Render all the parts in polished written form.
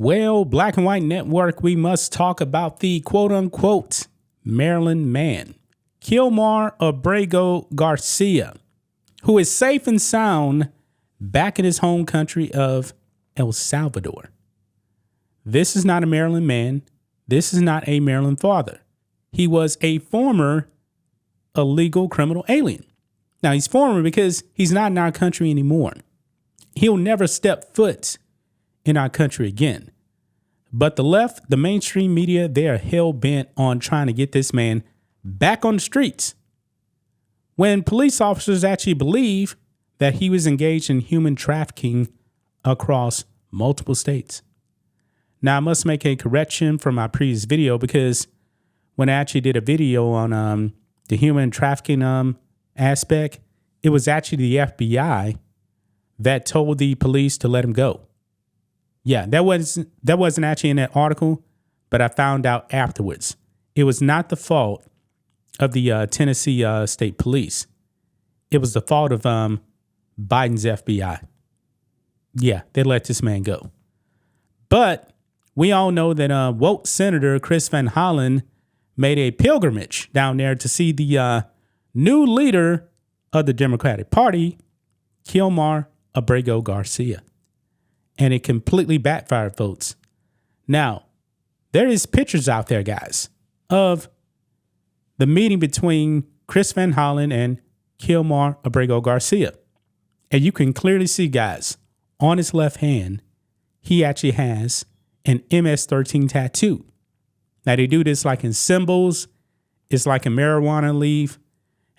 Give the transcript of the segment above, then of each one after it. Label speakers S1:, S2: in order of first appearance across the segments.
S1: Well, Black and White Network, we must talk about the quote-unquote Maryland man, Kilmar Abrego Garcia, who is safe and sound back in his home country of El Salvador. This is not a Maryland man. This is not a Maryland father. He was a former illegal criminal alien. Now, he's former because he's not in our country anymore. He'll never step foot in our country again. But the left, the mainstream media, they are hell-bent on trying to get this man back on the streets, when police officers actually believe that he was engaged in human trafficking across multiple states. Now, I must make a correction from my previous video, because when I actually did a video on the human trafficking aspect, it was actually the FBI that told the police to let him go. Yeah, that wasn't actually in that article, but I found out afterwards. It was not the fault of the Tennessee State Police. It was the fault of Biden's FBI. Yeah, they let this man go. But we all know that woke Senator Chris Van Hollen made a pilgrimage down there to see the new leader of the Democratic Party, Kilmar Abrego Garcia. And it completely backfired, folks. Now, there is pictures out there, guys, of the meeting between Chris Van Hollen and Kilmar Abrego Garcia. And you can clearly see, guys, on his left hand, he actually has an MS-13 tattoo. Now, they do this like in symbols. It's like a marijuana leaf.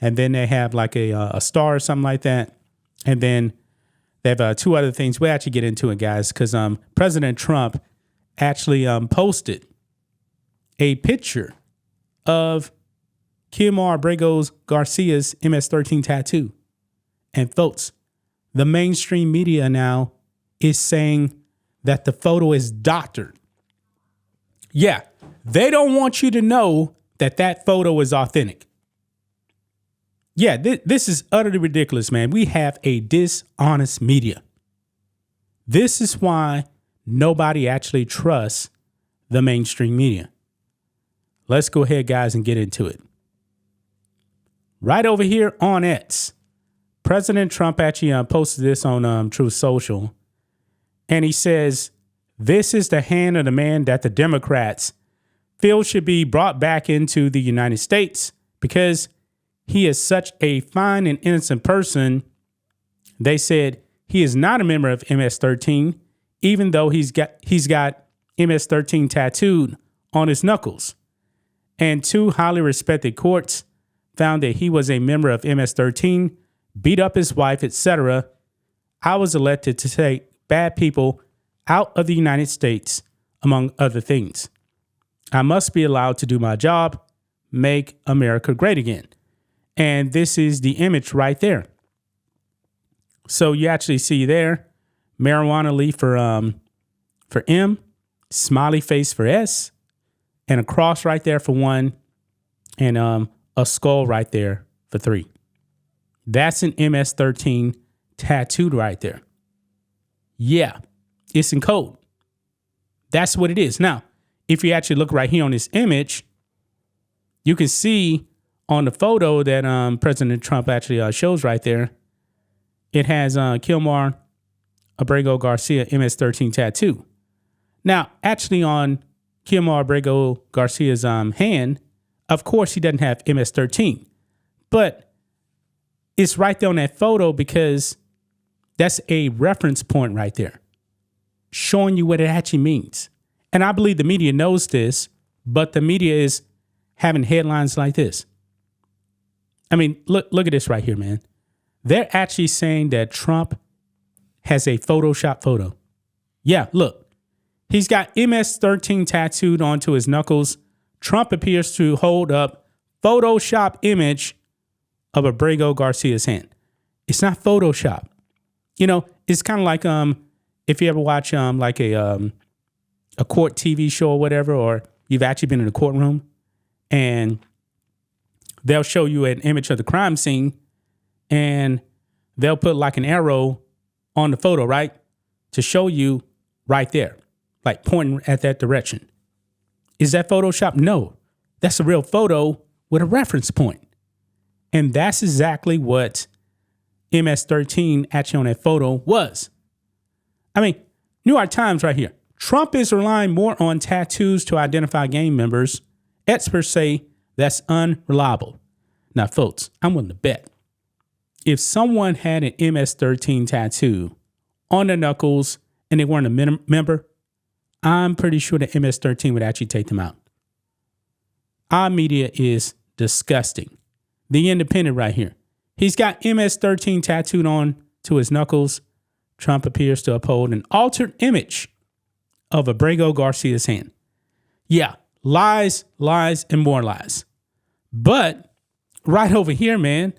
S1: And then they have like a star or something like that. And then they have two other things. We'll actually get into it, guys, because President Trump actually posted a picture of Kilmar Abrego Garcia's MS-13 tattoo. And folks, the mainstream media now is saying that the photo is doctored. Yeah, they don't want you to know that that photo is authentic. Yeah, this is utterly ridiculous, man. We have a dishonest media. This is why nobody actually trusts the mainstream media. Let's go ahead, guys, and get into it. Right over here on X, President Trump actually posted this on Truth Social. And he says, this is the hand of the man that the Democrats feel should be brought back into the United States because he is such a fine and innocent person. They said he is not a member of MS-13, even though he's got MS-13 tattooed on his knuckles. And two highly respected courts found that he was a member of MS-13, beat up his wife, etc. I was elected to take bad people out of the United States, among other things. I must be allowed to do my job, make America great again. And this is the image right there. So you actually see there, marijuana leaf for M, smiley face for S, and a cross right there for 1, and a skull right there for 3. That's an MS-13 tattooed right there. Yeah, it's in code. That's what it is. Now, if you actually look right here on this image, you can see on the photo that President Trump actually shows right there, it has Kilmar Abrego Garcia MS-13 tattoo. Now, actually on Kilmar Abrego Garcia's hand, of course he doesn't have MS-13, but it's right there on that photo because that's a reference point right there, showing you what it actually means. And I believe the media knows this, but the media is having headlines like this. I mean, look at this right here, man. They're actually saying that Trump has a Photoshop photo. Yeah, look. He's got MS-13 tattooed onto his knuckles. Trump appears to hold up Photoshop image of Abrego Garcia's hand. It's not Photoshop. You know, it's kind of like if you ever watch like a court TV show or whatever, or you've actually been in a courtroom and they'll show you an image of the crime scene and they'll put like an arrow on the photo, right? To show you right there. like pointing at that direction. Is that Photoshop? No, that's a real photo with a reference point. And that's exactly what MS-13 actually on that photo was. I mean, New York Times right here. Trump is relying more on tattoos to identify gang members. Experts say that's unreliable. Now, folks, I'm willing to bet if someone had an MS-13 tattoo on their knuckles and they weren't a member, I'm pretty sure the MS-13 would actually take them out. Our media is disgusting. The Independent right here. He's got MS-13 tattooed on to his knuckles. Trump appears to uphold an altered image of Abrego Garcia's hand. Yeah, lies, lies, and more lies. But right over here, man,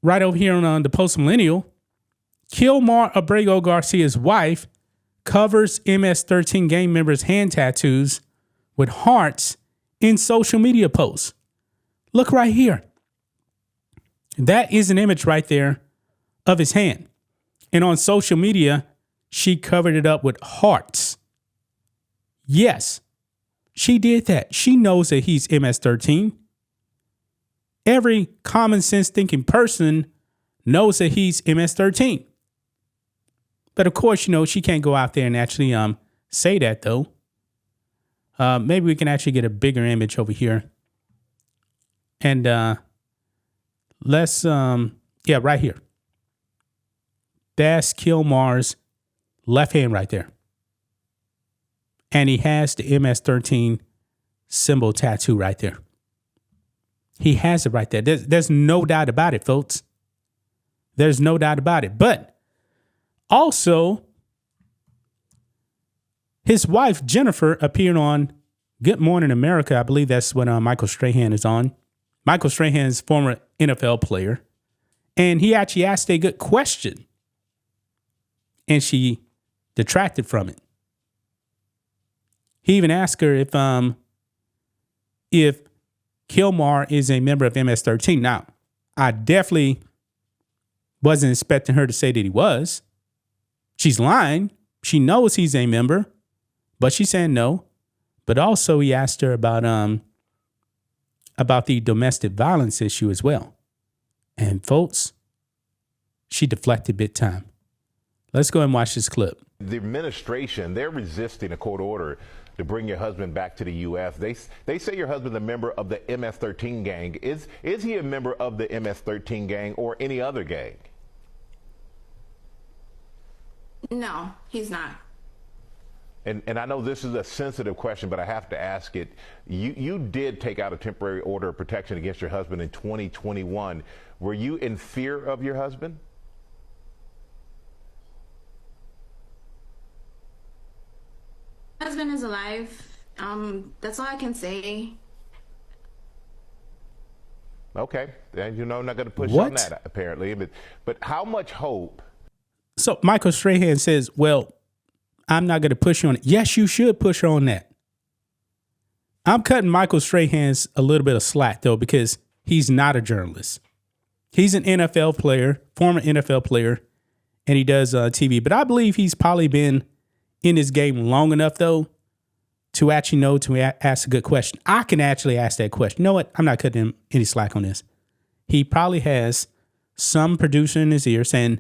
S1: right over here on the Post Millennial, Kilmar Abrego Garcia's wife covers MS-13 gang members' hand tattoos with hearts in social media posts. Look right here. That is an image right there of his hand. And on social media, she covered it up with hearts. Yes, she did that. She knows that he's MS-13. Every common sense thinking person knows that he's MS-13. But of course, you know, she can't go out there and actually say that, though. Maybe we can actually get a bigger image over here. And let's, right here. That's Kilmar's left hand right there. And he has the MS-13 symbol tattoo right there. He has it right there. There's no doubt about it, folks. There's no doubt about it. But also, his wife, Jennifer, appeared on Good Morning America. I believe that's what Michael Strahan is on. Michael Strahan's former NFL player. And he actually asked a good question. And she detracted from it. He even asked her if Kilmar is a member of MS-13. Now, I definitely wasn't expecting her to say that he was. She's lying. She knows he's a member, but she's saying no. But also he asked her about the domestic violence issue as well. And folks, she deflected big time. Let's go and watch this clip.
S2: The administration, they're resisting a court order to bring your husband back to the U.S. They say your husband's a member of the MS-13 gang. Is he a member of the MS-13 gang or any other gang?
S3: No, he's not.
S2: And I know this is a sensitive question, but I have to ask it. You did take out a temporary order of protection against your husband in 2021. Were you in fear of your husband?
S3: My husband is alive. That's all I can say.
S2: Okay, and you know, I'm not going to push
S1: What?
S2: on that apparently, but how much hope?
S1: So Michael Strahan says, well, I'm not going to push you on it. Yes, you should push her on that. I'm cutting Michael Strahan's a little bit of slack, though, because he's not a journalist. He's an NFL player, former NFL player, and he does TV. But I believe he's probably been in this game long enough, though, to actually know to ask a good question. I can actually ask that question. You know what? I'm not cutting him any slack on this. He probably has some producer in his ear saying,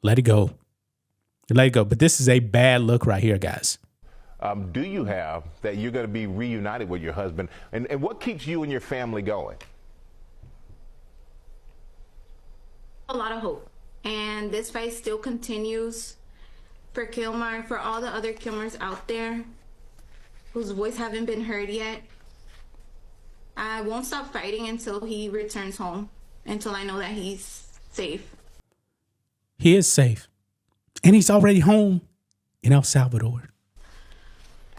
S1: let it go. Let it go. But this is a bad look right here, guys.
S2: Do you have that you're going to be reunited with your husband? And what keeps you and your family going?
S3: A lot of hope. And this fight still continues for Kilmar, for all the other Kilmars out there whose voice haven't been heard yet. I won't stop fighting until he returns home, until I know that he's safe.
S1: He is safe. And he's already home in El Salvador.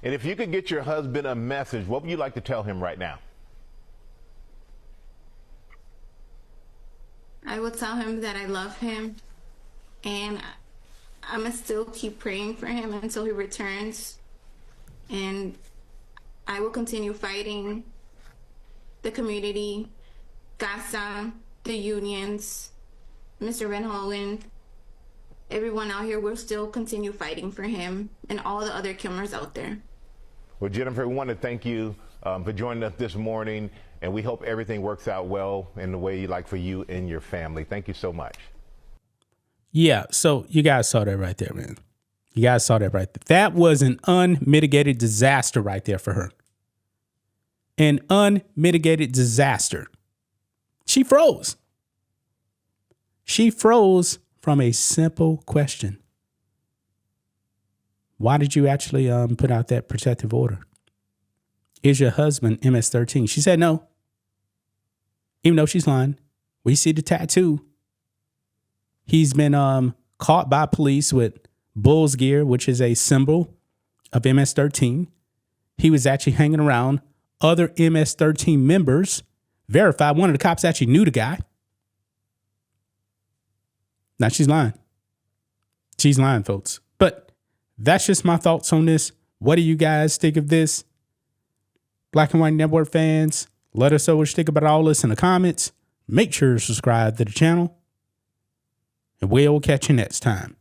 S2: And if you could get your husband a message, what would you like to tell him right now?
S3: I will tell him that I love him, and I'm going to still keep praying for him until he returns. And I will continue fighting the community, CASA, the unions, Mr. Van Hollen, everyone out here will still continue fighting for him and all the other killers out there.
S2: Well, Jennifer, we want to thank you for joining us this morning, and we hope everything works out well in the way you like for you and your family. Thank you so much.
S1: Yeah, so you guys saw that right there, man. You guys saw that right there. That was an unmitigated disaster right there for her. An unmitigated disaster. She froze. She froze from a simple question. Why did you actually put out that protective order? Is your husband MS-13? She said no. Even though she's lying. We see the tattoo. He's been caught by police with Bull's gear, which is a symbol of MS-13. He was actually hanging around other MS-13 members. Verified. One of the cops actually knew the guy. Now she's lying. She's lying, folks. But that's just my thoughts on this. What do you guys think of this? Black and White Network fans, let us know what you think about all this in the comments. Make sure to subscribe to the channel. And we'll catch you next time.